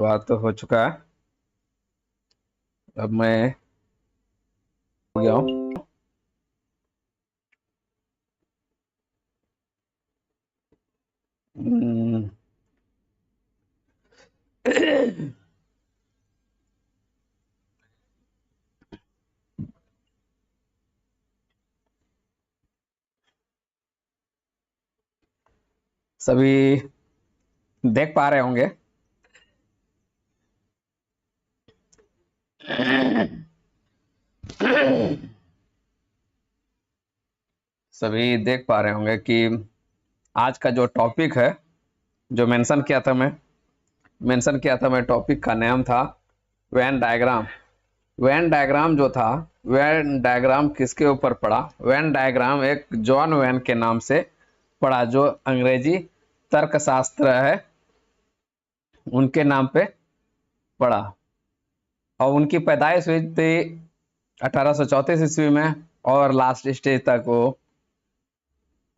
बात तो हो चुका है। अब मैं हो गया हूँ। हम्म, सभी देख पा रहे होंगे। सभी देख पा रहे होंगे कि आज का जो टॉपिक है, जो मेंशन किया था मैं टॉपिक का नाम था वेन डायग्राम। वेन डायग्राम जो था, वेन डायग्राम किसके ऊपर पड़ा? वेन डायग्राम एक जॉन वेन के नाम से पड़ा, जो अंग्रेजी तर्कशास्त्र है, उनके नाम पे पड़ा। और उनकी पैदाइश हुई थी 1834 ईस्वी में, और लास्ट स्टेज तक वो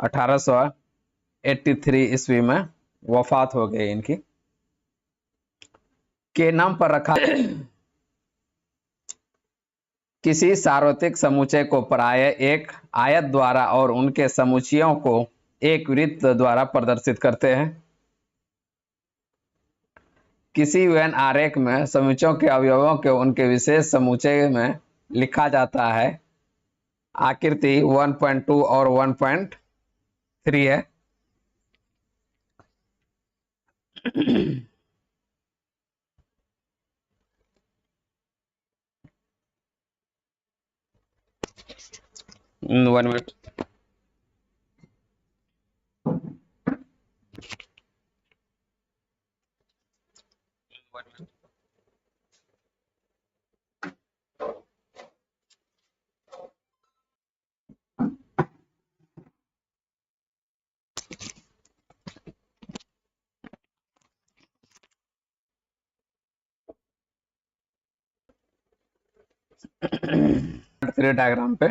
1883 ईस्वी में वफात हो गई इनकी। के नाम पर रखा किसी सार्वत्रिक समुच्चय को प्राय एक आयत द्वारा और उनके समुच्चयों को एक वृत्त द्वारा प्रदर्शित करते हैं। किसी वेन आरेख में समुच्चयों के अवयवों के उनके विशेष समुच्चय में लिखा जाता है। आकृति 1.2 और 1.3 है। One minute. डायग्राम पे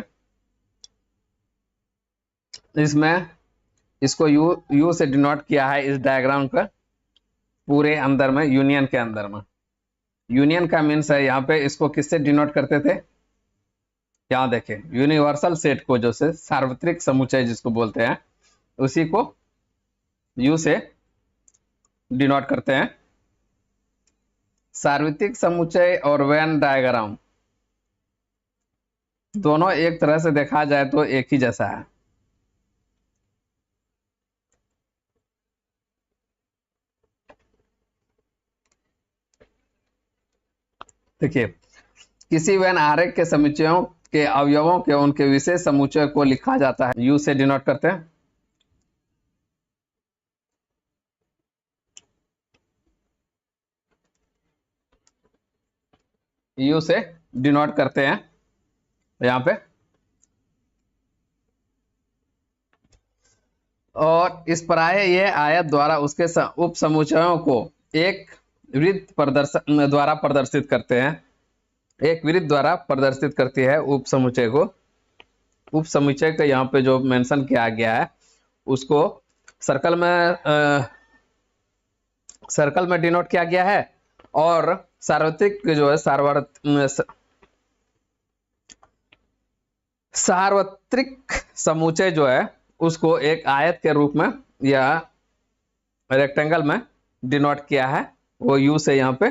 इसमें इसको यू से डिनोट किया है। इस डायग्राम का पूरे अंदर में, यूनियन के अंदर में, यूनियन का मीन्स है यहाँ पे, इसको किससे डिनोट करते थे? यहाँ देखें, यूनिवर्सल सेट को, जो से सार्वत्रिक समुच्चय जिसको बोलते हैं, उसी को यू से डिनोट करते हैं। सार्वत्रिक समुच्चय और वेन डायग्राम दोनों एक तरह से देखा जाए तो एक ही जैसा है। देखिए, किसी वेन आरेख के समुच्चयों के अवयवों के उनके विशेष समुच्चय को लिखा जाता है, यू से डिनोट करते हैं। यू से डिनोट करते हैं यहाँ पे। और इस प्राय ये आयत द्वारा उसके उप समुच्चयों को एक वृत्त प्रदर्शन द्वारा प्रदर्शित करते हैं। एक वृत्त द्वारा प्रदर्शित करती है उप समुच्चय को। उप समुच्चय का यहाँ पे जो मेंशन किया गया है, उसको सर्कल में डिनोट किया गया है। और सार्वत्रिक जो है, सार्वत्रिक समुच्चय जो है, उसको एक आयत के रूप में या रेक्टेंगल में डिनोट किया है। वो यू से यहाँ पे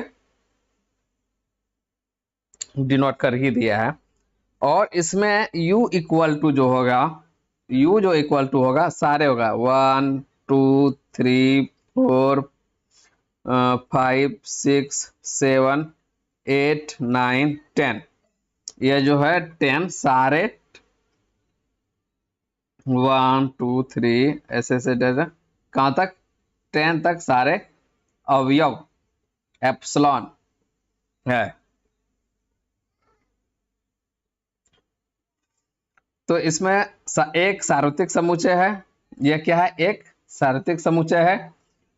डिनोट कर ही दिया है। और इसमें u इक्वल टू जो होगा, u जो इक्वल टू होगा, सारे होगा 1 2 3 4 5 6 7 8 9 10। ये जो है 10 सारे 1 2 3 ऐसे ऐसे कहाँ तक? 10 तक सारे अवयव एप्सिलॉन है। तो इसमें एक सार्वत्रिक समुच्चय है। यह क्या है? एक सार्वत्रिक समुच्चय है।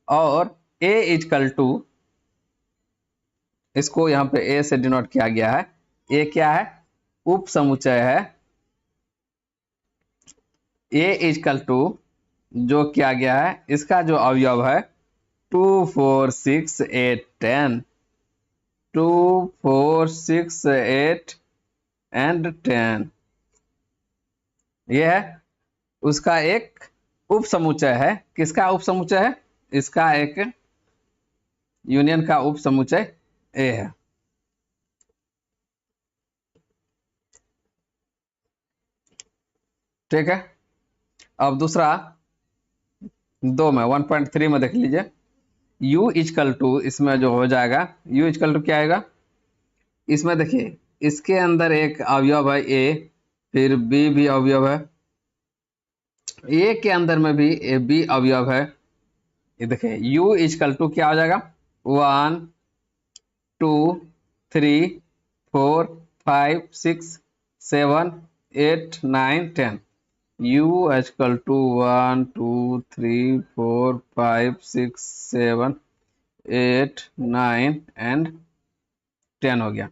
और a इजकल टू, इसको यहां पे a से डिनोट किया गया है। a क्या है? उप समुच्चय है। a इजकल टू जो किया गया है, इसका जो अवयव है 2 4 6 8 10, 2 4 6 8 एंड 10। यह है उसका एक उप समुच्चय है। किसका उप समुच्चय है? इसका एक यूनियन का उप समुच्चय ए है। ठीक है। अब दूसरा 2 में 1.3 में देख लीजिए। u इजकल टू, इसमें जो हो जाएगा u इजकल टू क्या आएगा? इसमें देखिए इसके अंदर एक अवयव है a, फिर b भी अवयव है, a के अंदर में भी b अवयव है। ये देखिए u इजकल टू क्या हो जाएगा? 1 2 3 4 5 6 7 8 9 10। u इजकल टू 1 2 3 4 5 6 7 8 9 एंड 10 हो गया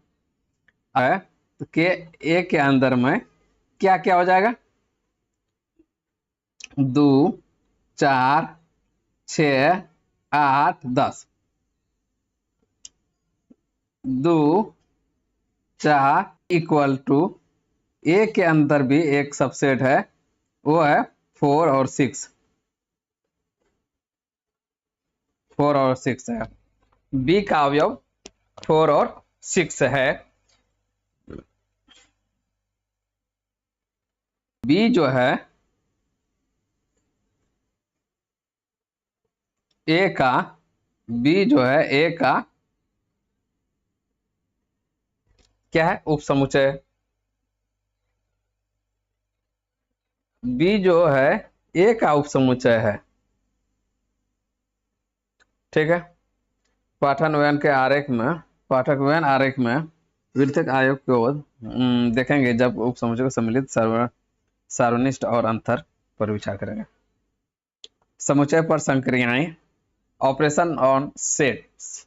है। तो के ए के अंदर में क्या क्या हो जाएगा? 2 4 6 8 10। 2 4 इक्वल टू ए के अंदर भी एक सबसेट है, वो है 4 और 6। 4 और 6 है। बी का अवयव 4 और 6 है। बी जो है ए का, बी जो है ए का क्या है? उप समुच्चय। बी जो है ए का उप समुच्चय है। ठीक है। पाठन व्यन के आरेख में, पाठक व्यन आरेख में वितरक आयोग को देखेंगे जब उप समुच्चय को सम्मिलित सार्वनिष्ठ और अंतर पर विचार करेंगे। समुच्चय पर संक्रियाएं, operation on sets,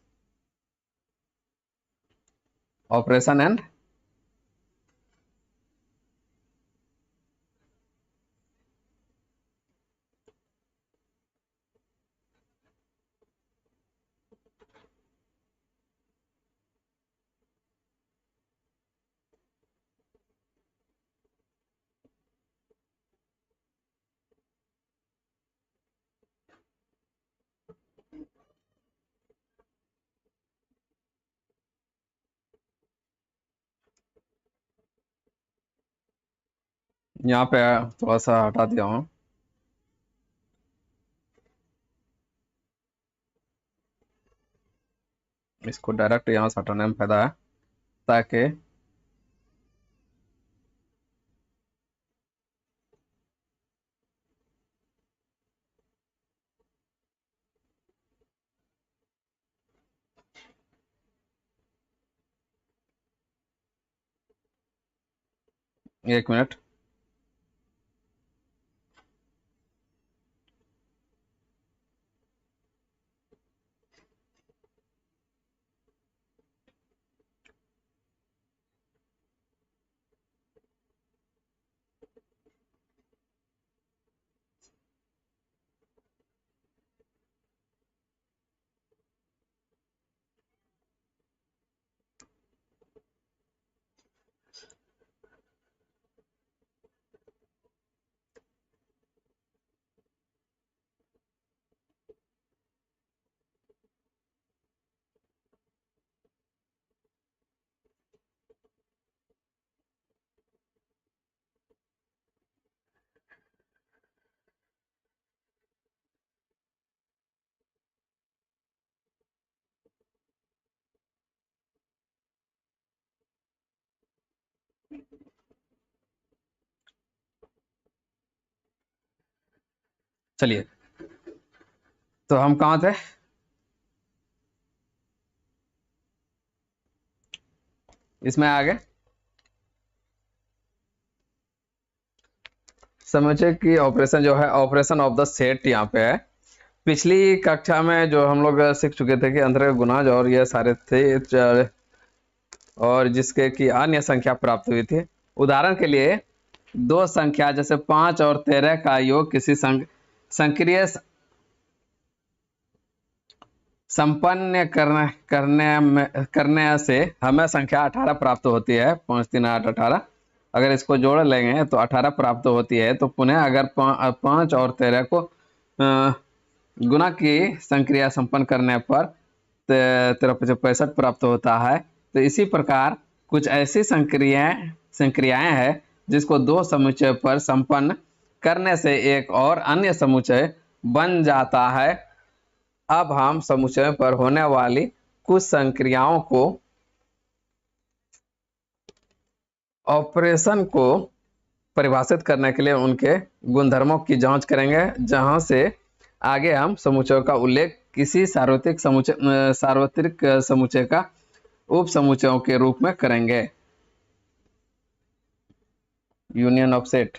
operation and यहाँ पे थोड़ा सा हटा दिया हूँ। इसको डायरेक्ट यहाँ से हटाने में फायदा है ताकि एक मिनट। चलिए, तो हम कहाँ थे? इसमें आगे समुच्चय की ऑपरेशन जो है, ऑपरेशन ऑफ द सेट यहाँ पे है। पिछली कक्षा में जो हम लोग सीख चुके थे कि अंतर गुणाज और ये सारे थे, और जिसके की अन्य संख्या प्राप्त हुई थी। उदाहरण के लिए दो संख्या जैसे 5 और 13 का योग किसी संक्रिय संपन्न करने से हमें संख्या 18 प्राप्त होती है। 5 3 8 18। अगर इसको जोड़ लेंगे तो 18 प्राप्त होती है। तो पुनः अगर 5 और 13 को गुना की संक्रिया संपन्न करने पर 13×5 = 65 प्राप्त होता है। तो इसी प्रकार कुछ ऐसी संक्रियाएं हैं जिसको दो समुच्चय पर संपन्न करने से एक और अन्य समुच्चय बन जाता है। अब हम समुच्चय पर होने वाली कुछ संक्रियाओं को ऑपरेशन को परिभाषित करने के लिए उनके गुणधर्मों की जांच करेंगे, जहां से आगे हम समुच्चयों का उल्लेख किसी सार्वत्रिक समुच्चय का उप समुच्चयों के रूप में करेंगे। Union of set.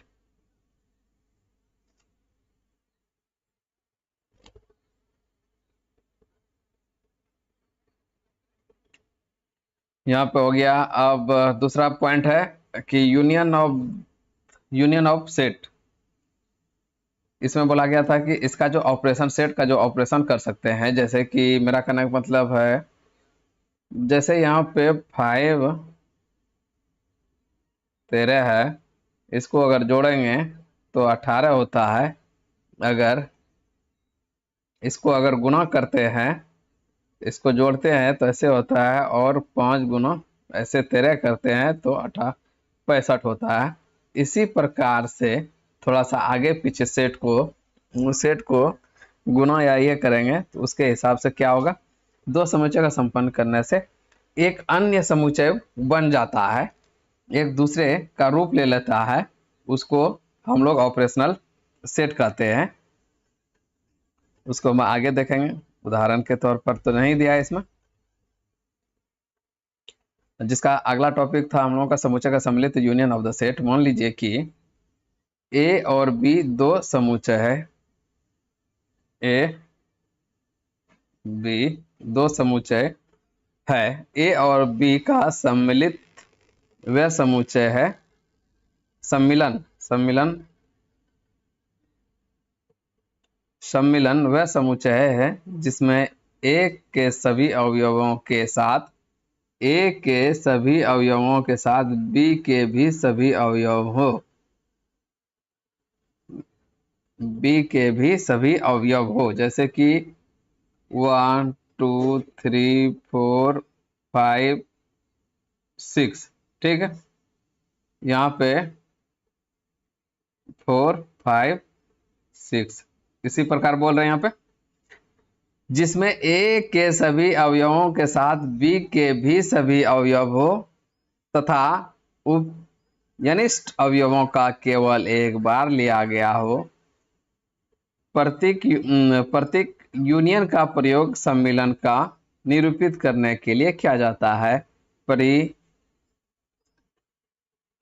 यहाँ पे हो गया। अब दूसरा पॉइंट है कि यूनियन ऑफ सेट। इसमें बोला गया था कि इसका जो ऑपरेशन, सेट का जो ऑपरेशन कर सकते हैं, जैसे कि मेरा कहने का मतलब है, जैसे यहाँ पे 5 13 है, इसको अगर जोड़ेंगे तो 18 होता है। अगर इसको अगर गुना करते हैं, इसको जोड़ते हैं तो ऐसे होता है, और 5 गुना ऐसे 13 करते हैं तो 65 होता है। इसी प्रकार से थोड़ा सा आगे पीछे सेट को गुना या ये करेंगे तो उसके हिसाब से क्या होगा, दो समुच्चय का संपन्न करने से एक अन्य समुच्चय बन जाता है, एक दूसरे का रूप ले लेता है। उसको हम लोग ऑपरेशनल सेट कहते हैं। उसको हम आगे देखेंगे, उदाहरण के तौर पर तो नहीं दिया है इसमें। जिसका अगला टॉपिक था हम लोगों का समुच्चय का सम्मिलित यूनियन ऑफ द सेट। मान लीजिए कि ए और बी दो समुच्चय है, ए बी दो समुच्चय है। ए और बी का सम्मिलित वह समुच्चय है, सम्मिलन वह समुच्चय है जिसमें ए के सभी अवयवों के साथ बी के भी सभी अवयव हो। बी के भी सभी अवयव हो, जैसे कि 1 2 3 4 5 6। ठीक है, यहाँ पे 4 5 6 इसी प्रकार बोल रहे हैं यहाँ पे, जिसमें ए के सभी अवयवों के साथ बी के भी सभी अवयव हो तथा उपयनिष्ठ अवयवों का केवल एक बार लिया गया हो। प्रत्येक यूनियन का प्रयोग सम्मिलन का निरूपित करने के लिए किया जाता है।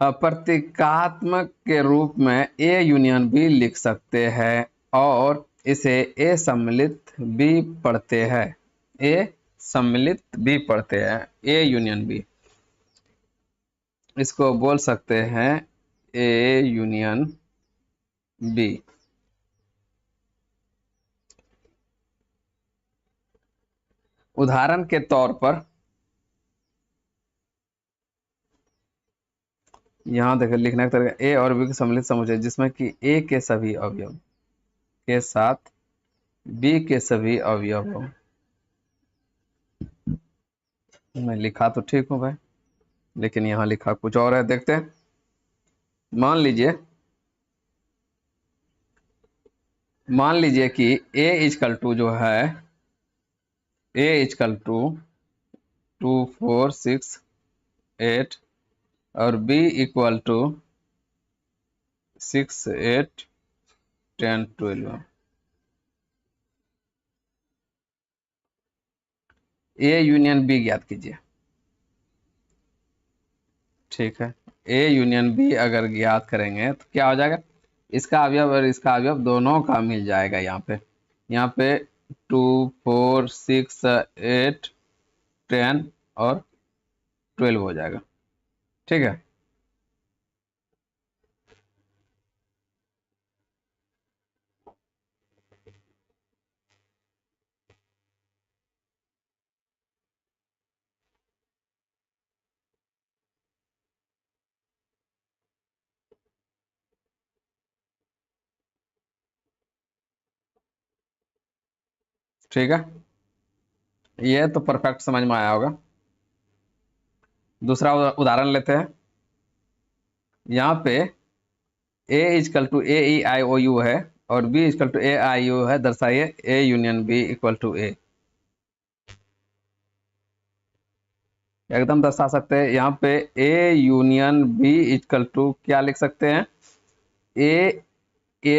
प्रतीकात्मक के रूप में ए यूनियन बी लिख सकते हैं और इसे ए सम्मिलित बी पढ़ते हैं। ए सम्मिलित बी पढ़ते हैं, ए यूनियन बी। इसको बोल सकते हैं ए यूनियन बी। उदाहरण के तौर पर यहाँ देखिए, लिखने का तरीका, ए और बी के सम्मिलित समुच्चय जिसमें कि ए के सभी अवयव के साथ बी के सभी अवयव हो। मैं लिखा तो ठीक हूं भाई, लेकिन यहाँ लिखा कुछ और है, देखते हैं। मान लीजिए कि ए इजकल टू जो है, ए इजकल टू 2 4 6 8 और B equal to 6 8 10 12। A union B ज्ञात कीजिए। ठीक है, ए यूनियन बी अगर ज्ञात करेंगे तो क्या हो जाएगा, इसका अवयव और इसका अवयव दोनों का मिल जाएगा। यहाँ पे 2 4 6 8 10 और 12 हो जाएगा। ठीक है, ठीक है, ये तो परफेक्ट समझ में आया होगा। दूसरा उदाहरण लेते हैं। यहाँ पे A is equal to A E I O U है और B is equal to A I U है, दर्शाइए A union B equal to A. एकदम दर्शा सकते हैं। यहाँ पे A union B is equal to क्या लिख सकते हैं, ए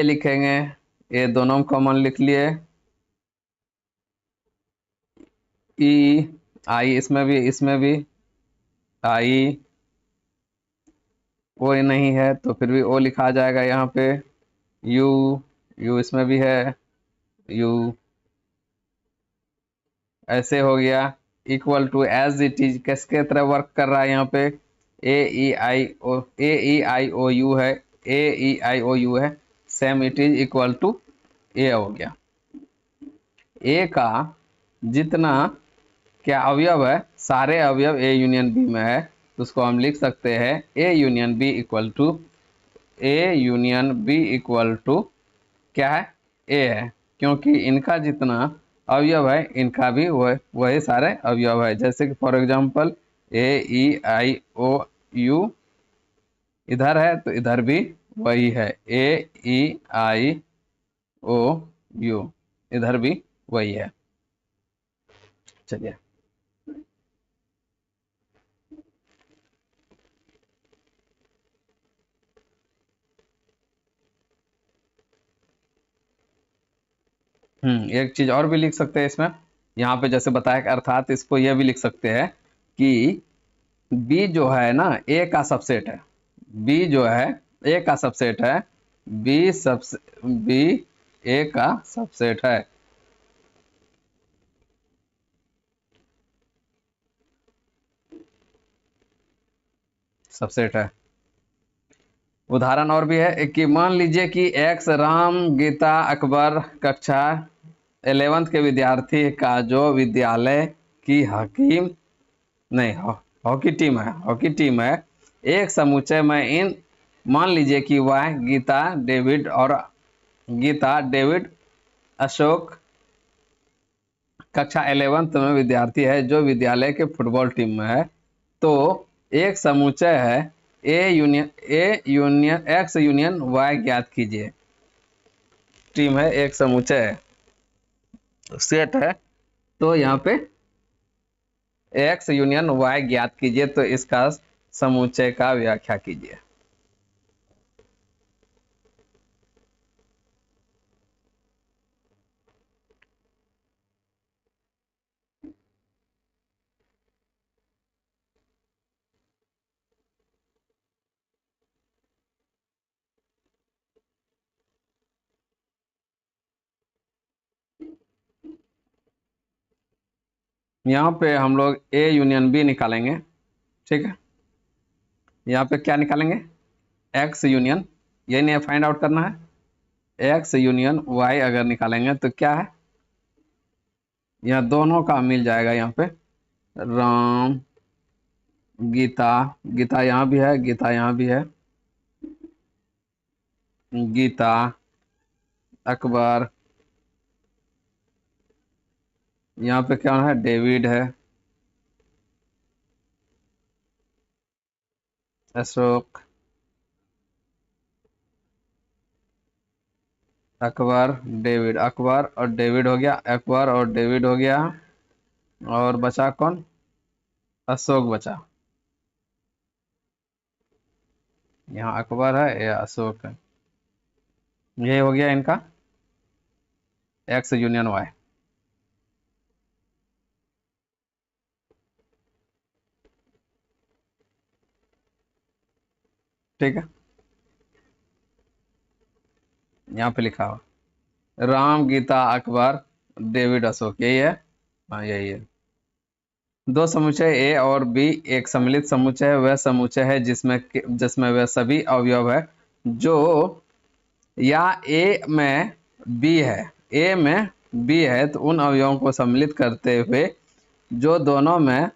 लिखेंगे, ए दोनों कॉमन लिख लिए, ई आई इसमें भी आई, ओ नहीं है तो फिर भी ओ लिखा जाएगा यहाँ पे, यू यू इसमें भी है, यू ऐसे हो गया। Equal to as it is किसके तरह वर्क कर रहा है यहाँ पे, ए ई आई ओ यू है, A E I O U है, same it is equal to A हो गया। ए का जितना क्या अवयव है, सारे अवयव ए यूनियन बी में है, तो उसको हम लिख सकते हैं A union B equal to, A union B equal to क्या है, ए है, क्योंकि इनका जितना अवयव है इनका भी वही सारे अवयव है। जैसे कि for example A E I O U इधर है तो इधर भी वही है, A E I O U इधर भी वही है। चलिए, एक चीज और भी लिख सकते हैं इसमें, यहाँ पे जैसे बताया कि अर्थात इसको यह भी लिख सकते हैं कि बी जो है ना ए का सबसेट है, बी जो है ए का सबसेट है, बी ए का सबसेट है। सबसेट है। उदाहरण और भी है कि मान लीजिए कि एक्स राम गीता अकबर कक्षा 11th के विद्यार्थी का जो विद्यालय की हकीम नहीं हॉकी टीम है, एक समुच्चय में इन मान लीजिए कि वह गीता डेविड अशोक कक्षा 11th में विद्यार्थी है जो विद्यालय के फुटबॉल टीम में है, तो एक समुच्चय है एक्स यूनियन वाई ज्ञात कीजिए। टीम है, एक समुच्चय है, सेट है, तो यहाँ पे एक्स यूनियन वाई ज्ञात कीजिए, तो इसका समुच्चय का व्याख्या कीजिए। यहाँ पे हम लोग ए यूनियन बी निकालेंगे, ठीक है। यहाँ पे क्या निकालेंगे, एक्स यूनियन, ये नहीं फाइंड आउट करना है, एक्स यूनियन वाई अगर निकालेंगे तो क्या है, यहाँ दोनों का मिल जाएगा। यहाँ पे राम गीता, गीता यहाँ भी है, गीता यहाँ भी है, गीता अकबर, यहाँ पे क्या है, डेविड है, अशोक, अकबर और डेविड हो गया, अकबर और डेविड हो गया, और बचा कौन, अशोक बचा। यहाँ अकबर है या अशोक है, ये हो गया इनका एक्स यूनियन वाई। ठीक है, यहाँ पे लिखा हुआ राम गीता अकबर डेविड अशोक, यही है, हाँ यही है। दो समुच्चय ए और बी एक सम्मिलित समुच्चय है, वह समुच्चय है जिसमें वह सभी अवयव है जो या ए में बी है, तो उन अवयवों को सम्मिलित करते हुए जो दोनों में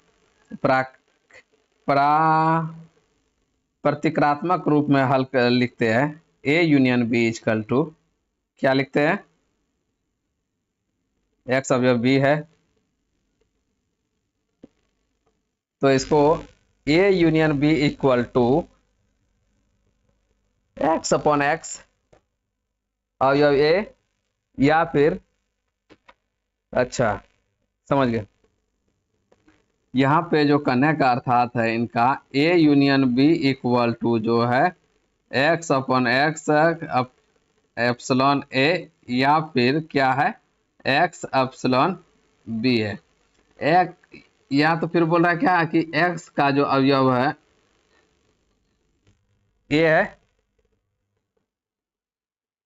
प्रतीकात्मक रूप में लिखते हैं, A union B is equal to क्या लिखते हैं, एक्स अवयव बी है, तो इसको A union B equal to x upon x अवयव ए, या फिर, अच्छा समझ गए, यहाँ पे जो करने का अर्थात है इनका A union B equal to जो है x upon x epsilon A, या फिर क्या है एक्स एप्सिलॉन बी है। एक, या तो फिर बोल रहा है क्या कि एक्स का जो अवयव है ए है,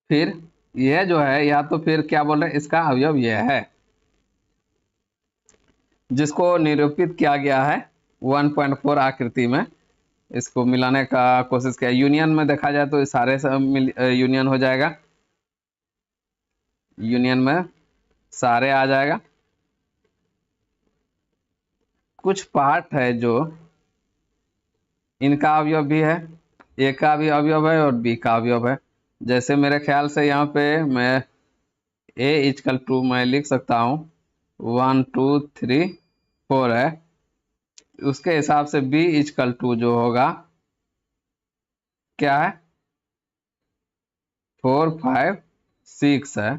फिर यह जो है, या तो फिर क्या बोल रहे हैं इसका अवयव यह है, जिसको निरूपित किया गया है 1.4 आकृति में। इसको मिलाने का कोशिश किया, यूनियन में देखा जाए तो सारे यूनियन हो जाएगा, यूनियन में सारे आ जाएगा। कुछ पार्ट है जो इनका अवयव भी है, ए का भी अवयव है और बी का अवयव है। जैसे मेरे ख्याल से यहाँ पे मैं ए इजकल टू मैं लिख सकता हूँ 1 2 3 4 है, उसके हिसाब से बी इजकल टू जो होगा क्या है 4 5 6 है।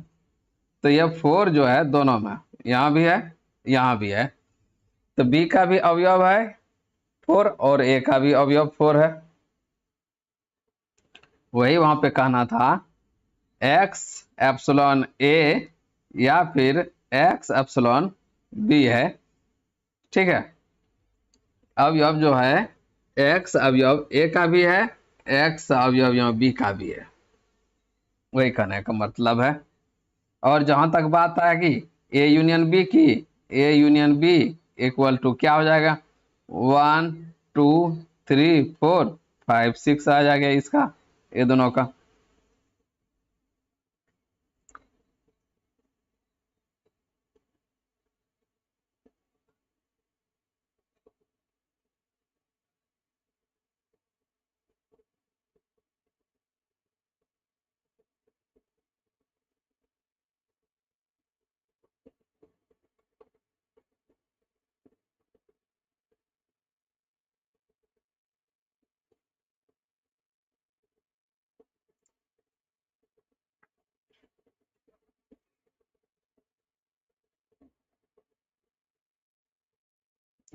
तो यह 4 जो है दोनों में, यहाँ भी है यहाँ भी है, तो बी का भी अवयव है 4 और ए का भी अवयव 4 है। वही वहां पे कहना था एक्स एप्सिलॉन ए या फिर एक्स एप्सिलॉन बी है, ठीक है। अवयव जो है एक्स अवयव ए का भी है, एक्स अवयव यहाँ बी का भी है, वही कहने का मतलब है। और जहां तक बात आएगी ए यूनियन बी की, A union B equal to क्या हो जाएगा 1 2 3 4 5 6 आ जाएगा इसका, ये दोनों का।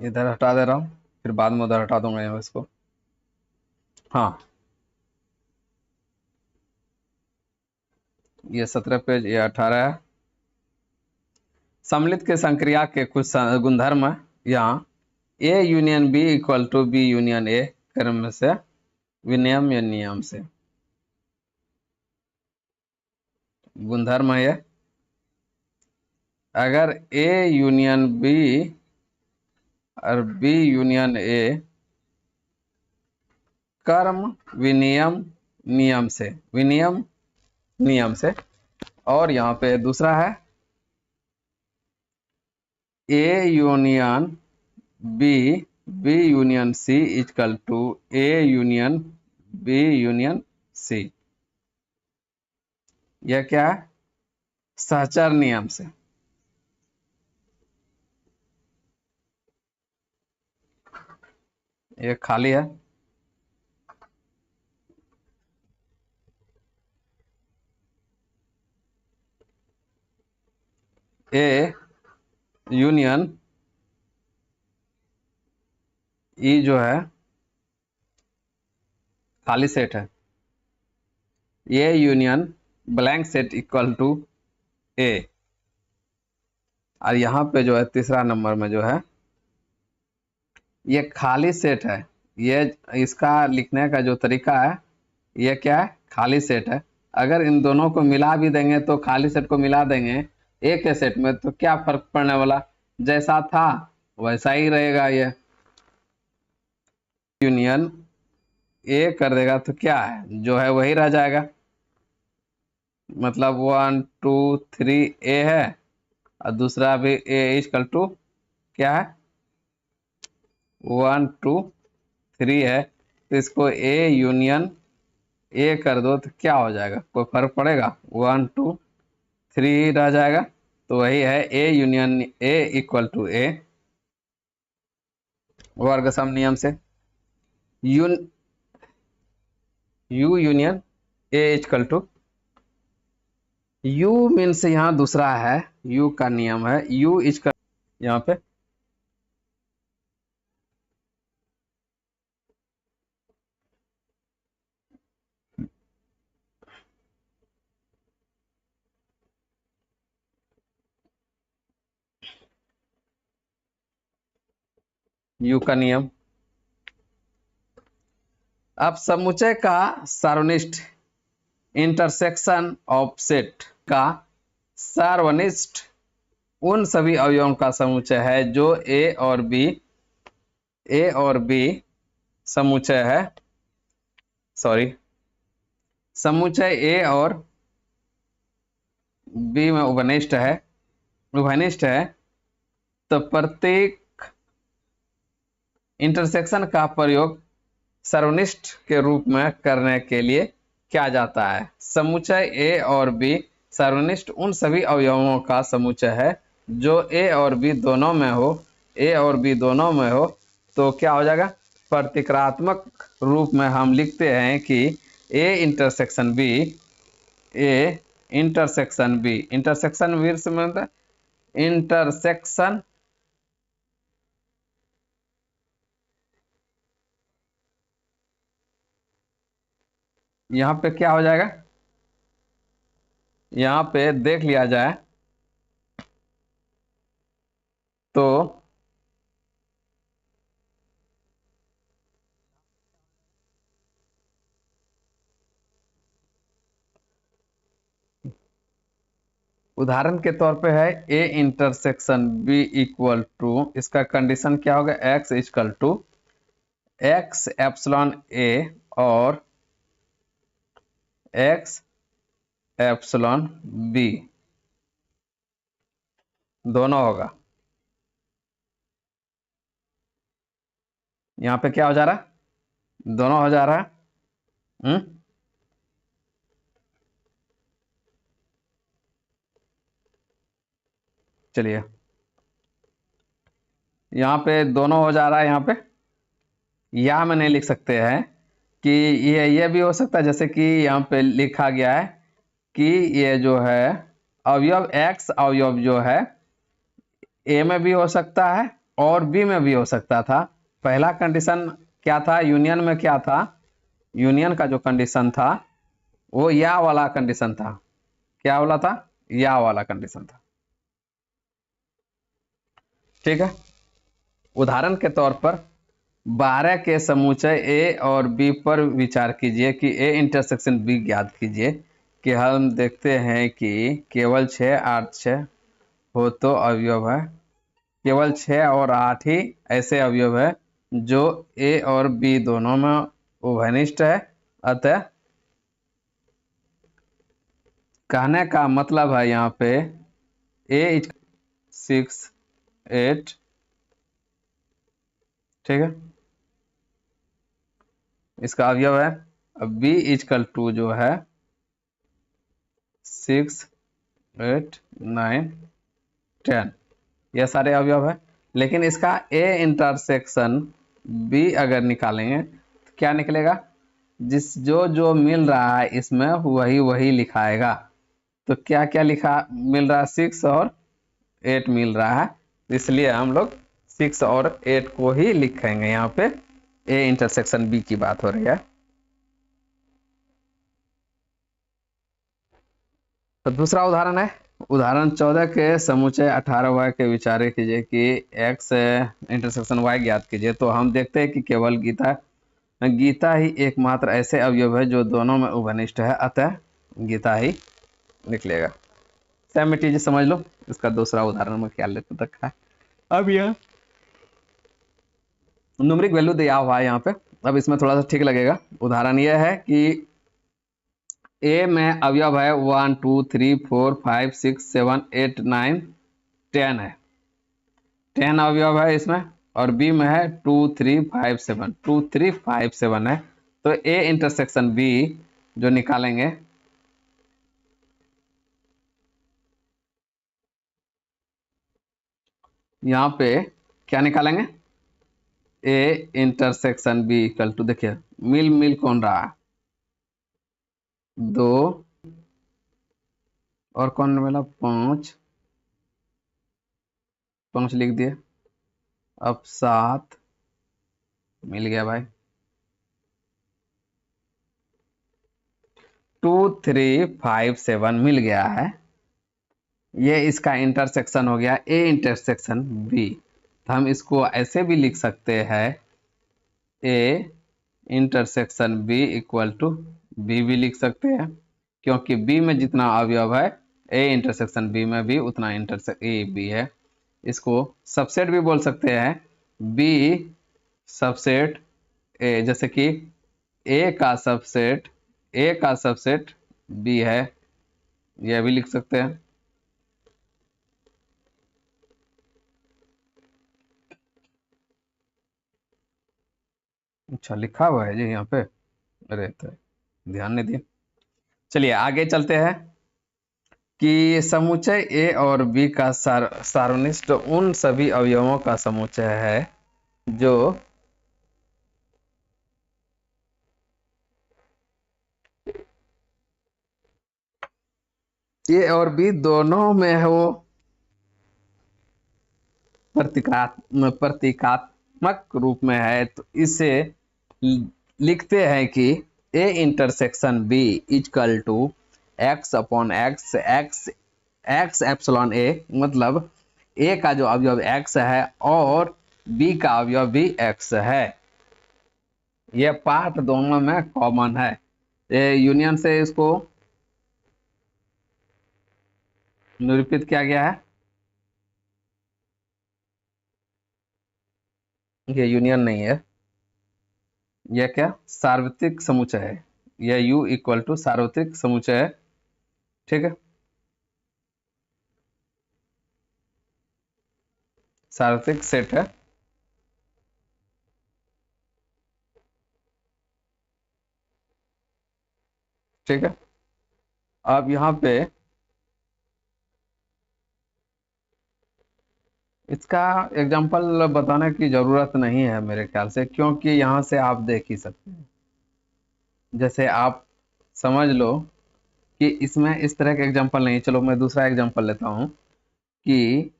इधर हटा दे रहा हूँ, फिर बाद में उधर हटा दूंगा यहाँ इसको। हाँ, ये 17 पेज, ये 18 है। सम्मिलित के संक्रिया के कुछ गुणधर्म है यहाँ, A union B equal to B union A क्रम से विनियम या नियम से गुणधर्म है ये। अगर ए यूनियन बी और बी यूनियन ए कर्म विनियम नियम से, विनियम नियम से, और यहाँ पे दूसरा है A union B B union C equal to A union B union C, यह क्या है सहचर नियम से। ये खाली है, ए यूनियन ई जो है खाली सेट है, A union blank set equal to A. और यहाँ पे जो है तीसरा नंबर में जो है ये खाली सेट है, ये इसका लिखने का जो तरीका है ये क्या है खाली सेट है। अगर इन दोनों को मिला भी देंगे तो खाली सेट को मिला देंगे एक के सेट में तो क्या फर्क पड़ने वाला, जैसा था वैसा ही रहेगा। ये यूनियन ए कर देगा तो क्या है जो है वही रह जाएगा, मतलब 1 2 3 ए है और दूसरा भी ए इक्वल टू क्या है 1 2 3 है, तो इसको ए यूनियन ए कर दो तो क्या हो जाएगा, कोई फर्क पड़ेगा 1 2 3 रह जाएगा। तो वही है A union A equal to A, वर्ग सम नियम से। यून U union A equal to, U means यहाँ दूसरा है, यू का नियम है, यू इक्वल यहाँ पे यू का नियम। अब समुच्चय का सार्वनिष्ठ, इंटरसेक्शन ऑफ सेट का सार्वनिष्ठ उन सभी अवयवों का समुच्चय है जो ए और बी समुच्चय है, सॉरी, समुच्चय ए और बी में उभयनिष्ठ है। तो प्रत्येक इंटरसेक्शन का प्रयोग सर्वनिष्ठ के रूप में करने के लिए किया जाता है। समुच्चय ए और बी सर्वनिष्ठ उन सभी अवयवों का समुच्चय है जो ए और बी दोनों में हो। तो क्या हो जाएगा, प्रतीकात्मक रूप में हम लिखते हैं कि ए इंटरसेक्शन बी, इंटरसेक्शन वीर से मतलब इंटरसेक्शन यहाँ पे क्या हो जाएगा, यहाँ पे देख लिया जाए तो उदाहरण के तौर पे है A intersection B equal to, इसका कंडीशन क्या होगा, X equal to X epsilon A और एक्स एप्सिलॉन बी दोनों होगा। यहाँ पे क्या हो जा रहा है, दोनों हो जा रहा है। चलिए यहाँ पे दोनों हो जा रहा है, यहाँ पे या में नहीं लिख सकते हैं कि ये भी हो सकता है, जैसे कि यहाँ पे लिखा गया है कि ये जो है अवयव एक्स अवयव जो है ए में भी हो सकता है और बी में भी हो सकता था। पहला कंडीशन क्या था, यूनियन में क्या था, यूनियन का जो कंडीशन था वो या वाला कंडीशन था। क्या वाला था, या वाला कंडीशन था। ठीक है, उदाहरण के तौर पर 12 के समुच्चय ए और बी पर विचार कीजिए कि ए इंटरसेक्शन बी ज्ञात कीजिए। कि हम देखते हैं कि केवल 6, 8, 6 हो तो अवयव है, केवल 6 और 8 ही ऐसे अवयव है जो ए और बी दोनों में उभयनिष्ठ है। अतः कहने का मतलब है यहाँ पे ए 6, 8, ठीक है, इसका अवयव है। अब बी इक्वल टू जो है 6, 8, 9, 10, ये सारे अवयव है। लेकिन इसका ए इंटरसेक्शन बी अगर निकालेंगे तो क्या निकलेगा, जो मिल रहा है इसमें वही लिखाएगा। तो क्या क्या लिखा मिल रहा है, 6 और 8 मिल रहा है, इसलिए हम लोग 6 और 8 को ही लिखेंगे। यहाँ पे ए इंटरसेक्शन बी की बात हो रही है। तो दूसरा उदाहरण है, उदाहरण 14 के समुच्चय 18y के विचार कीजिए कि x इंटरसेक्शन y ज्ञात कीजिए। तो हम देखते हैं कि केवल गीता ही एकमात्र ऐसे अवयव है जो दोनों में उभयनिष्ठ है, अतः गीता ही निकलेगा। सेम चीज समझ लो, इसका दूसरा उदाहरण में ख्याल लेते तक है। अब यह न्यूमेरिक वैल्यू दिया हुआ है यहाँ पे, अब इसमें थोड़ा सा ठीक लगेगा। उदाहरण यह है कि ए में अवयव है 1, 2, 3, 4, 5, 6, 7, 8, 9, 10 है, 10 अवयव है इसमें। और बी में है 2, 3, 5, 7, 2, 3, 5, 7 है। तो ए इंटरसेक्शन बी जो निकालेंगे यहाँ पे क्या निकालेंगे, A intersection B equal to, देखिए मिल मिल कौन रहा है, 2 और कौन मिला, 5, 5 लिख दिए, अब 7 मिल गया भाई, 2 3 5 7 मिल गया है। ये इसका इंटरसेक्शन हो गया ए इंटरसेक्शन बी। तो हम इसको ऐसे भी लिख सकते हैं, A intersection B equal to B भी लिख सकते हैं, क्योंकि बी में जितना अवयव है ए इंटरसेक्शन बी में भी उतना इंटरसेक्ट ए बी है। इसको सबसेट भी बोल सकते हैं, बी सबसेट ए, जैसे कि ए का सबसेट बी है, यह भी लिख सकते हैं। अच्छा लिखा हुआ है जी यहाँ पे, अरे तो ध्यान नहीं दिया। चलिए आगे चलते हैं कि समुच्चय ए और बी का सार्वनिष्ठ उन सभी अवयवों का समुच्चय है जो ए और बी दोनों में है, वो प्रतीकात्मक रूप में है। तो इसे लिखते हैं कि A intersection B equal to x upon X, X epsilon A, मतलब ए का जो अवयव एक्स है और बी का अवयव भी एक्स है। ये पार्ट दोनों में कॉमन है, ये यूनियन से इसको निरूपित किया गया है। ये यूनियन नहीं है, यह क्या सार्वत्रिक समुच्चय है, यह U इक्वल टू सार्वत्रिक समुच्चय है, ठीक है, सार्वत्रिक सेट है। ठीक है, अब यहाँ पे इसका एग्जांपल बताने की जरूरत नहीं है मेरे ख्याल से, क्योंकि यहाँ से आप देख ही सकते हैं। जैसे आप समझ लो कि इसमें इस तरह के एग्जांपल नहीं, चलो मैं दूसरा एग्जांपल लेता हूँ कि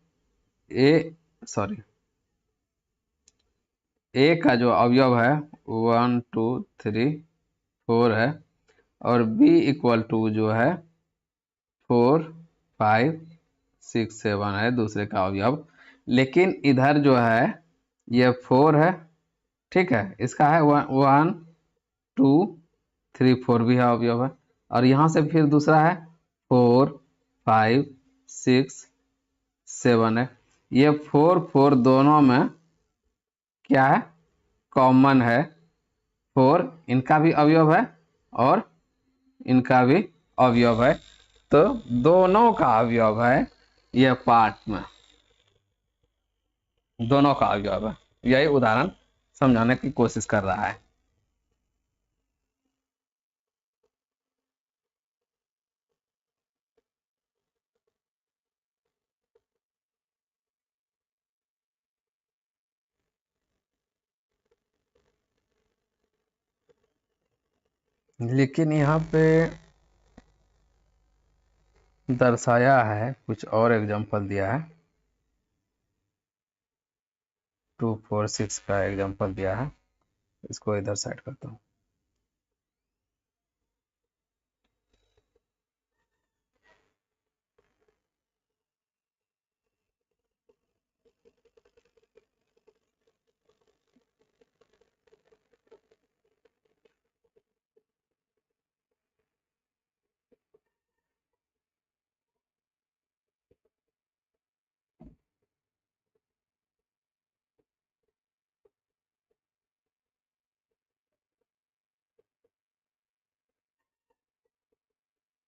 ए सॉरी ए का जो अवयव है 1 2 3 4 है, और बी इक्वल टू जो है 4 5 6 7 है दूसरे का अवयव, लेकिन इधर जो है ये 4 है, ठीक है, इसका है 1 2 3 4 भी है अवयव है, और यहाँ से फिर दूसरा है 4 5 6 7 है। ये 4 4 दोनों में क्या है, कॉमन है, 4 इनका भी अवयव है और इनका भी अवयव है, तो दोनों का अवयव है, यह पार्ट में दोनों का अवयव है। यही उदाहरण समझाने की कोशिश कर रहा है। लेकिन यहाँ पे दर्शाया है कुछ और, एग्जांपल दिया है 2 4 6 का एग्जांपल दिया है, इसको इधर साइड करता हूँ।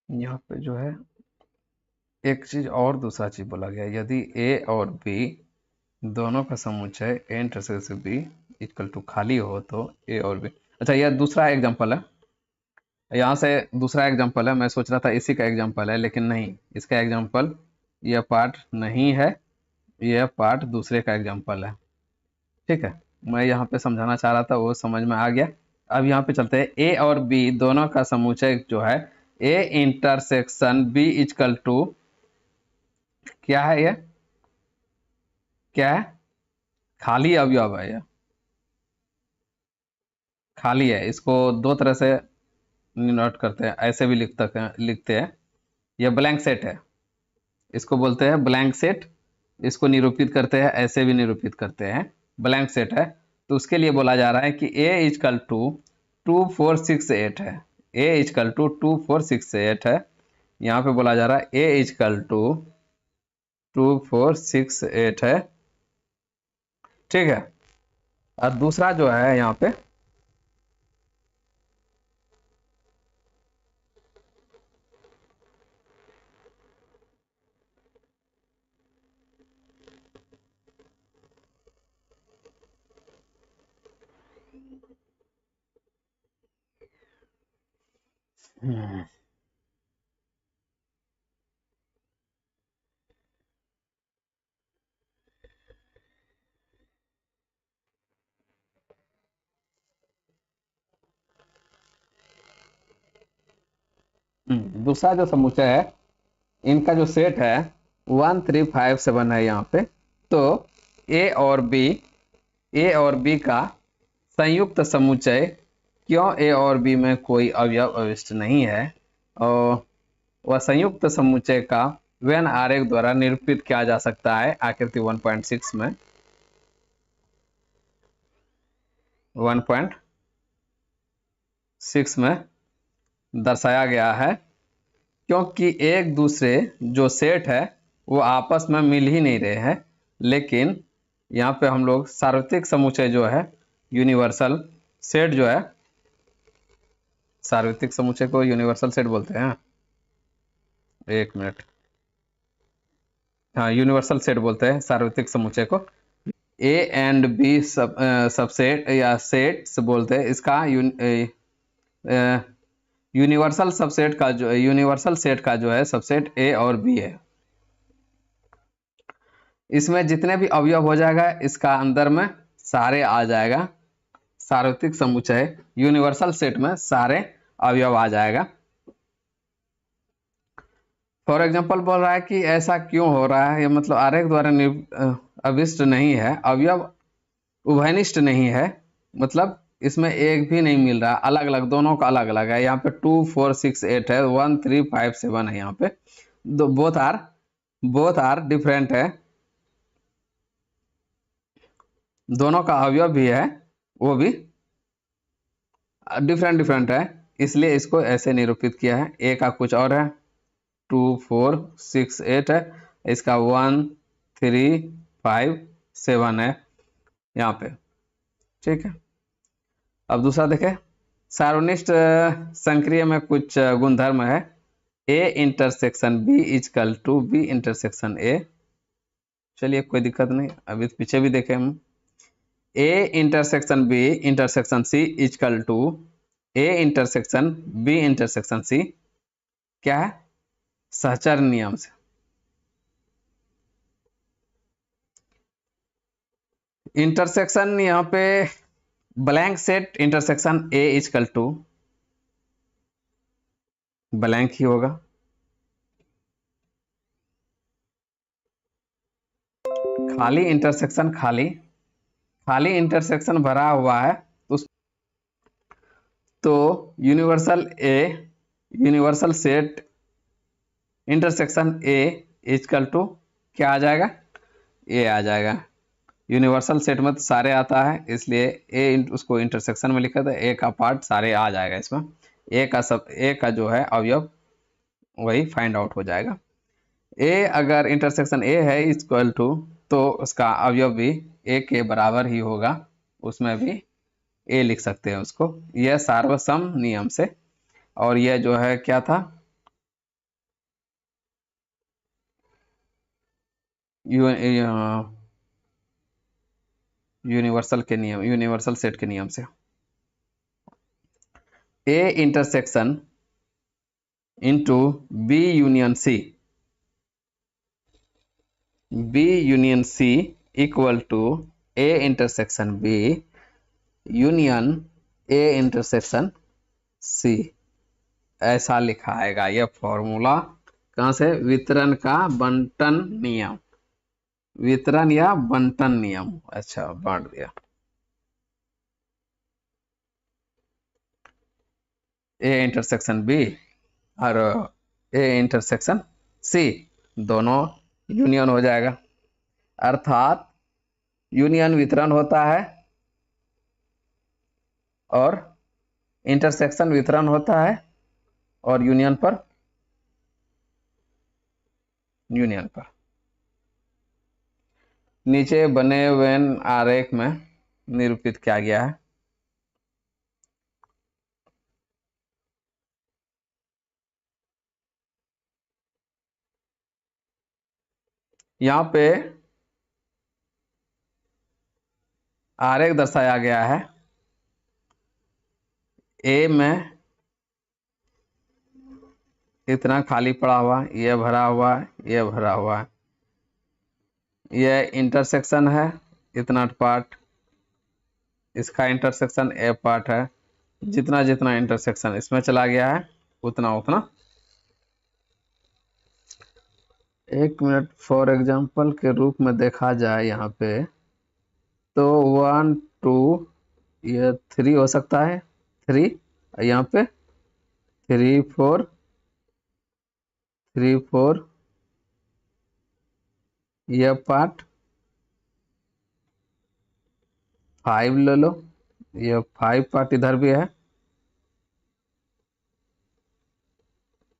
यहाँ पे जो है एक चीज और दूसरा चीज बोला गया, यदि ए और बी दोनों का समुच्चय A intersection B equal to खाली हो तो ए और बी। अच्छा यह दूसरा एग्जांपल है, यहाँ से दूसरा एग्जांपल है, मैं सोच रहा था इसी का एग्जांपल है, लेकिन नहीं, इसका एग्जांपल यह पार्ट नहीं है, यह पार्ट दूसरे का एग्जाम्पल है। ठीक है, मैं यहाँ पे समझाना चाह रहा था, वो समझ में आ गया। अब यहाँ पे चलते हैं, ए और बी दोनों का समुच्चय जो है, A intersection B equal to, क्या है ये, क्या है, खाली अवयव है ये, खाली है। इसको दो तरह से नोट करते हैं, ऐसे भी लिखते हैं, ये ब्लैंक सेट है, इसको बोलते हैं ब्लैंक सेट। इसको निरूपित करते हैं, ऐसे भी निरूपित करते हैं, ब्लैंक सेट है। तो उसके लिए बोला जा रहा है कि ए इजकल टू 2468 है, ए इजकल टू 2468 है। यहाँ पे बोला जा रहा है ए इजकल टू 2468 है। ठीक है, और दूसरा जो है यहाँ पे, दूसरा जो समुच्चय है, इनका जो सेट है 1357 है यहाँ पे। तो ए और बी, ए और बी का संयुक्त समुच्चय, क्यों ए और बी में कोई अवयव अविष्ट नहीं है, और वह संयुक्त समुच्चय का वेन आरेख द्वारा निरूपित किया जा सकता है। आकृति 1.6 में, 1.6 में दर्शाया गया है। क्योंकि एक दूसरे जो सेट है वो आपस में मिल ही नहीं रहे हैं, लेकिन यहाँ पे हम लोग सार्वत्रिक समुच्चय जो है, यूनिवर्सल सेट जो है, सार्वत्रिक समुच्चय को यूनिवर्सल सेट बोलते हैं। एक मिनट, हाँ, यूनिवर्सल सेट बोलते हैं सार्वत्रिक समुच्चय को। ए एंड बी सबसेट या सेट्स बोलते हैं इसका। यूनिवर्सल सबसेट का जो, यूनिवर्सल सेट का जो है सबसेट ए और बी है। इसमें जितने भी अवयव हो जाएगा, इसका अंदर में सारे आ जाएगा। सार्वत्रिक समुच्चय यूनिवर्सल सेट में सारे अवयव आ जाएगा। फॉर एग्जांपल बोल रहा है कि ऐसा क्यों हो रहा है, ये मतलब आरेख द्वारा अविष्ट नहीं है, अवयव उभयनिष्ठ नहीं है, मतलब इसमें एक भी नहीं मिल रहा, अलग अलग, दोनों का अलग अलग है। यहाँ पे 2468 है, 1357 है, यहाँ पे दो, बोथ आर डिफरेंट है, दोनों का अवयव भी है, वो भी डिफरेंट डिफरेंट है, इसलिए इसको ऐसे निरूपित किया है। ए का कुछ और है, 2468 है, इसका 1357 है यहाँ पे। ठीक है, अब दूसरा देखें, सार्वनिष्ठ संक्रिय में कुछ गुणधर्म है। A intersection B is equal to B intersection A. चलिए, कोई दिक्कत नहीं, अभी पीछे भी देखें हम। A intersection B intersection C equal to A intersection B intersection C, क्या है, सहचर नियम से। इंटरसेक्शन यहाँ पे blank set intersection A is equal to blank ही होगा, खाली इंटरसेक्शन, खाली खाली इंटरसेक्शन भरा हुआ है उस, तो universal A, universal set intersection A is equal to क्या आ जाएगा, ए आ जाएगा। यूनिवर्सल सेट में तो सारे आता है, इसलिए ए उसको इंटरसेक्शन में लिखा था, ए का पार्ट सारे आ जाएगा इसमें, ए का जो है अवयव वही फाइंड आउट हो जाएगा। ए अगर इंटरसेक्शन ए है इक्वल टू, तो उसका अवयव भी ए के बराबर ही होगा, उसमें भी ए लिख सकते हैं उसको, यह सार्वसम नियम से। और यह जो है क्या था, यूनिवर्सल के नियम, यूनिवर्सल सेट के नियम से। A intersection into B union C, B union C equal to A intersection B union A intersection C, ऐसा लिखा आएगा यह फॉर्मूला। कहां से? वितरण का बंटन नियम, वितरण या बंटन नियम। अच्छा, बांट दिया। ए इंटरसेक्शन बी और ए इंटरसेक्शन सी दोनों यूनियन हो जाएगा, अर्थात यूनियन वितरण होता है और इंटरसेक्शन वितरण होता है और यूनियन पर यूनियन पर। नीचे बने वेन आरेख में निरूपित किया गया है। यहां पे आरेख दर्शाया गया है। ए में इतना खाली पड़ा हुआ, ये भरा हुआ, ये भरा हुआ है। ये इंटरसेक्शन है, इतना पार्ट इसका इंटरसेक्शन ए पार्ट है। जितना जितना इंटरसेक्शन इसमें चला गया है उतना उतना। एक मिनट, फॉर एग्जांपल के रूप में देखा जाए यहाँ पे तो 1 2 ये 3 हो सकता है, 3 यहाँ पे 3 4 3 4 ये पार्ट 5 ले लो, ये 5 पार्ट इधर भी है।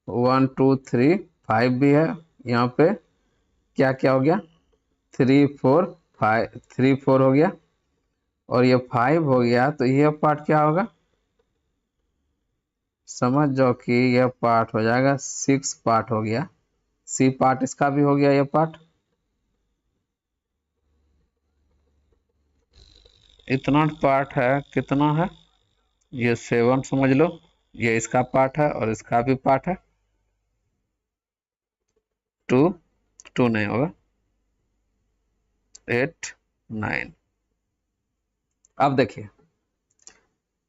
1 2 3 5 भी है यहाँ पे। क्या क्या हो गया? 3 4 5, 3 4 हो गया और ये 5 हो गया, तो ये पार्ट क्या होगा? समझ जाओ कि यह पार्ट हो जाएगा 6 पार्ट हो गया। सी पार्ट इसका भी हो गया, ये पार्ट इतना पार्ट है। कितना है? ये 7 समझ लो, ये इसका पार्ट है और इसका भी पार्ट है। 2 2 नहीं होगा, 8 9। अब देखिए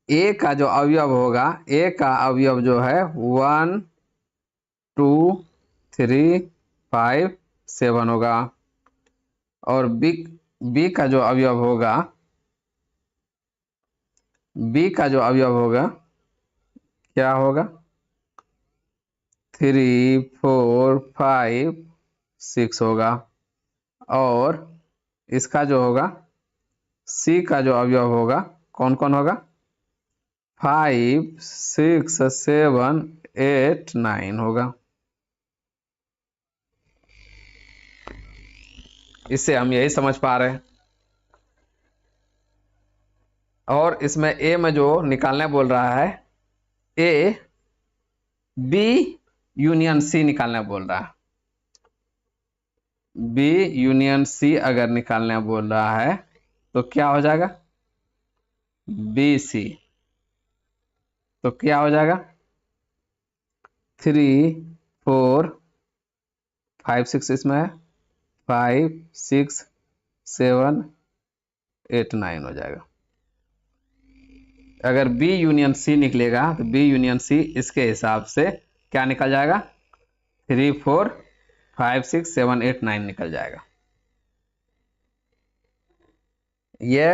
ए का जो अवयव होगा, ए का अवयव जो है 1 2 3 5 7 होगा और बी का जो अवयव होगा, बी का जो अवयव होगा क्या होगा? 3 4 5 6 होगा। और इसका जो होगा सी का जो अवयव होगा कौन कौन होगा? 5 6 7 8 9 होगा। इससे हम यही समझ पा रहे हैं। और इसमें ए में जो निकालने बोल रहा है, ए बी यूनियन सी निकालने बोल रहा है। बी यूनियन सी अगर निकालने बोल रहा है तो क्या हो जाएगा? B C. तो क्या हो जाएगा? 3 4 5 6 इसमें है, 5 6 7 8 9 हो जाएगा। अगर बी यूनियन सी निकलेगा तो बी यूनियन सी इसके हिसाब से क्या निकल जाएगा? 3 4 5 6 7 8 9 निकल जाएगा। ये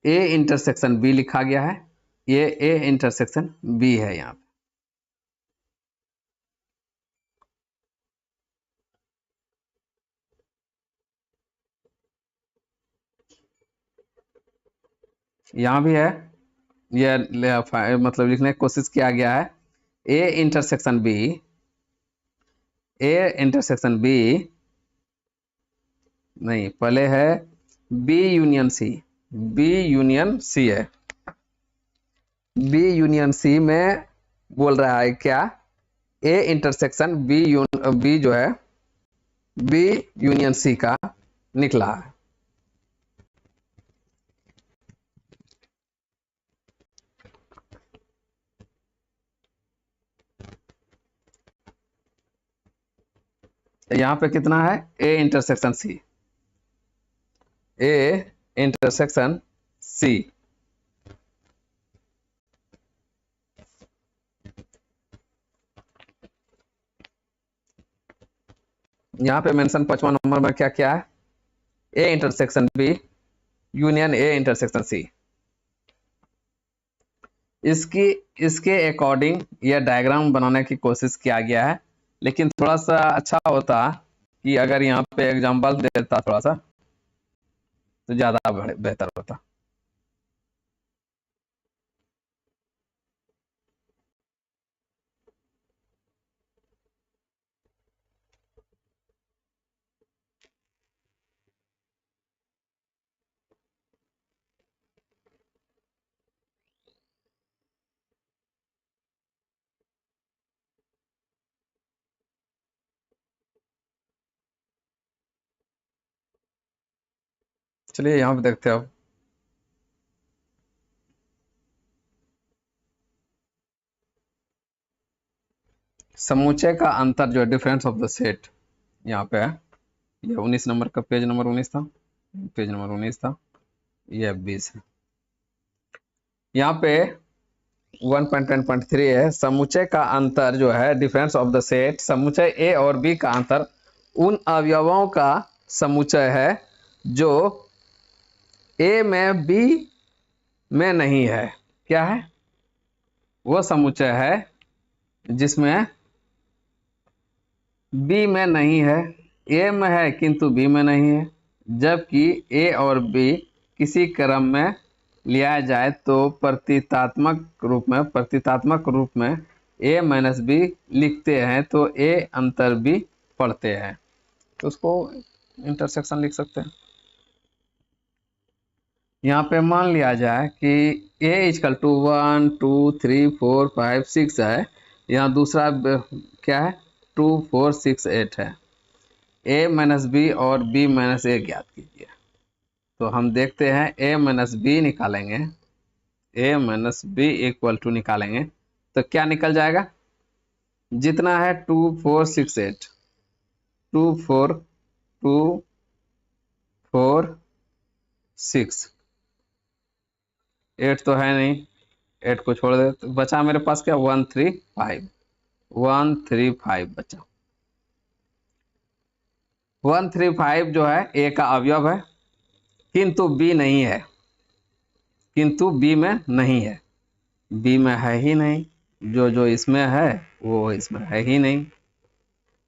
ए इंटरसेक्शन बी लिखा गया है, ये ए इंटरसेक्शन बी है। यहाँ पे यहाँ भी है, ये मतलब लिखने की कोशिश किया गया है। A intersection B, A intersection B नहीं, पहले है B union C. B union C है। बी यूनियन सी में बोल रहा है क्या? ए इंटरसेक्शन बी जो है बी यूनियन सी का निकला है। यहाँ पे कितना है, A intersection C, A intersection सी। यहाँ पे मेंशन 55 नंबर में क्या क्या है, A intersection B union A intersection C. इसकी इसके अकॉर्डिंग यह डायग्राम बनाने की कोशिश किया गया है, लेकिन थोड़ा सा अच्छा होता कि अगर यहाँ पे एग्जांपल देता थोड़ा सा तो ज्यादा बेहतर होता। चलिए यहाँ पे देखते हैं अब। समुच्चय का अंतर जो है, डिफरेंस ऑफ द सेट, यहाँ पे है। ये 19 नंबर का पेज नंबर 19 था, पेज नंबर 19 था, ये 20 है। यहाँ पे 1.10.3 है, समुच्चय का अंतर जो है, डिफरेंस ऑफ द सेट, समुच्चय ए और बी का अंतर उन अवयवों का समुच्चय है जो ए में बी में नहीं है। क्या है वो समुच्चय है जिसमें बी में नहीं है, ए में है किंतु बी में नहीं है। जबकि ए और बी किसी क्रम में लिया जाए तो प्रतीकात्मक रूप में ए माइनस बी लिखते हैं तो ए अंतर बी पढ़ते हैं, तो उसको इंटरसेक्शन लिख सकते हैं। यहाँ पे मान लिया जाए कि a इजकल टू 1 2 3 4 5 6 है, यहाँ दूसरा क्या है 2 4 6 8 है। a माइनस बी और b माइनस ए ज्ञात कीजिए। तो हम देखते हैं a माइनस बी निकालेंगे, a minus B equal to निकालेंगे तो क्या निकल जाएगा, जितना है 2 4 6 8, 2 4 2 4 6, 8 तो है नहीं, 8 को छोड़ दे तो बचा मेरे पास क्या 1 3 5, 1 3 5 बचा। 1 3 5 जो है ए का अवयव है, किंतु बी नहीं है, किंतु बी में नहीं है, बी में है ही नहीं, जो जो इसमें है वो इसमें है ही नहीं।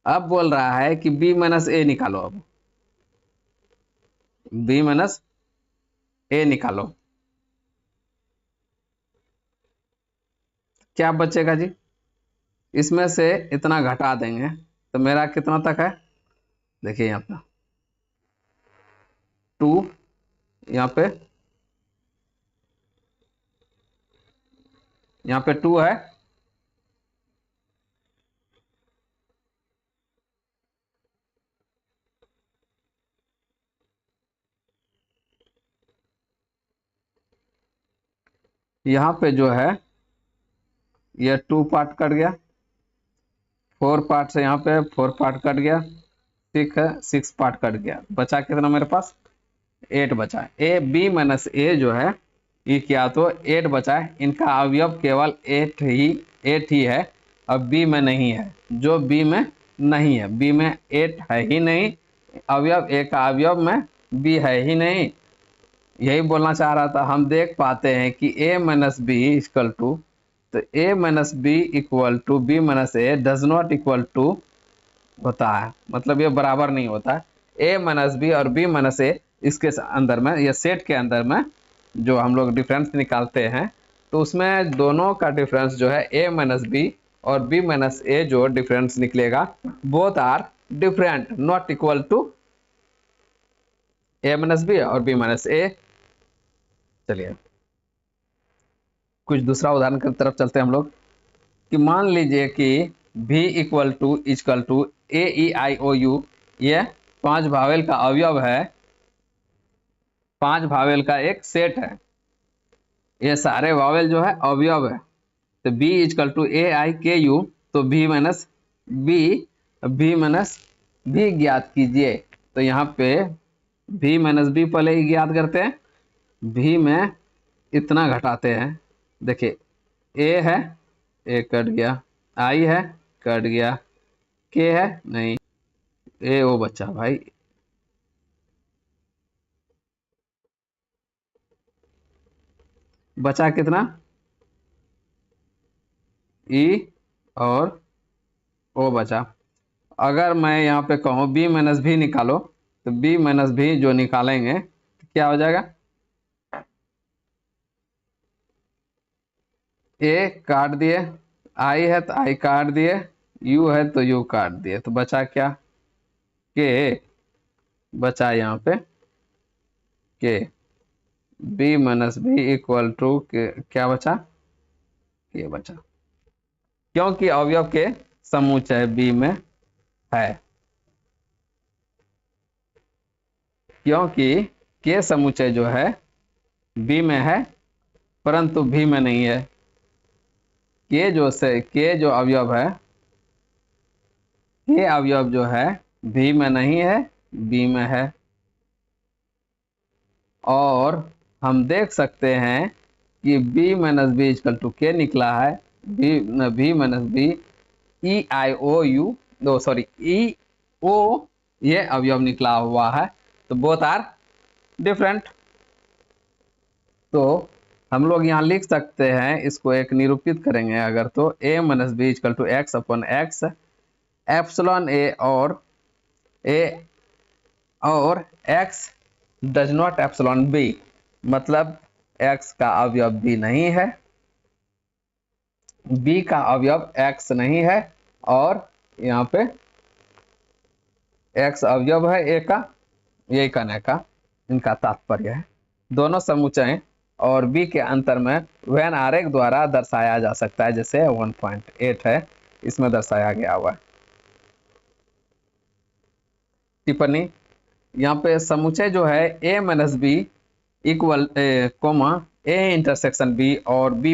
अब बोल रहा है कि बी माइनस ए निकालो, अब बी माइनस ए निकालो, क्या बचेगा जी, इसमें से इतना घटा देंगे तो मेरा कितना तक है, देखिए यहाँ पे 2, यहाँ पे 2 है, यहाँ पे जो है ये 2 पार्ट कट गया, 4 पार्ट से यहाँ पे 4 पार्ट कट गया, 6 है 6 पार्ट कट गया, बचा कितना मेरे पास 8 बचा। ए बी माइनस ए जो है ये क्या तो 8 बचा है, इनका अवयव केवल 8 ही है, अब बी में नहीं है, जो बी में नहीं है, बी में 8 है ही नहीं, अवयव ए का अवयव में बी है ही नहीं, यही बोलना चाह रहा था। हम देख पाते हैं कि a minus B equal to, तो a minus B equal to B minus A does not equal to होता है, मतलब ये बराबर नहीं होता है। a माइनस बी और b माइनस ए इसके अंदर में, ये सेट के अंदर में जो हम लोग डिफरेंस निकालते हैं तो उसमें दोनों का डिफरेंस जो है a माइनस बी और b माइनस ए जो डिफरेंस निकलेगा, both are different not equal to a minus B और b माइनस ए। चलिए कुछ दूसरा उदाहरण की तरफ चलते हैं हम लोग, कि मान लीजिए कि v equal to A E I O U, ये 5 भावेल का अवयव है, 5 भावेल का एक सेट है, ये सारे वावेल जो है अवयव है, तो b equal to A I K U, तो b minus B, b minus भी ज्ञात कीजिए। तो यहाँ पे भी माइनस बी पहले ही ज्ञात करते हैं। भी में इतना घटाते हैं, देखिए ए है, ए कट गया, आई है कट गया, के है नहीं, ए ओ बच्चा भाई, बचा कितना, ई और ओ बचा। अगर मैं यहाँ पे कहूँ बी माइनस भी निकालो, तो बी माइनस भी जो निकालेंगे तो क्या हो जाएगा, ए काट दिए, आई है तो आई काट दिए, यू है तो यू काट दिए, तो बचा क्या, के, बचा यहाँ पे K, B minus B equal to K, क्या बचा, के बचा, क्योंकि अवयव के समुच्चय बी में है, क्योंकि के समुच्चय जो है बी में है परंतु भी में नहीं है। के जो अवयव है, के अवयव जो है भी में नहीं है, बी में है। और हम देख सकते हैं कि B minus B equal to K निकला है, B minus B, E I O U, दो सॉरी ई ओ, ये अवयव निकला हुआ है, तो बोथ आर डिफरेंट। तो हम लोग यहाँ लिख सकते हैं, इसको एक निरूपित करेंगे अगर, तो A minus B equal to x upon x, epsilon A और X does not epsilon B, मतलब एक्स का अवयव बी नहीं है, बी का अवयव एक्स नहीं है, और यहाँ पे एक्स अवयव है ए का, यही कहने का इनका तात्पर्य है। दोनों समुच्चय और बी के अंतर में वेन आरेख द्वारा दर्शाया जा सकता है, जैसे 1.8 है इसमें दर्शाया गया हुआ है। टिप्पणी, यहाँ पे समुच्चय जो है A minus B equal comma A intersection B और बी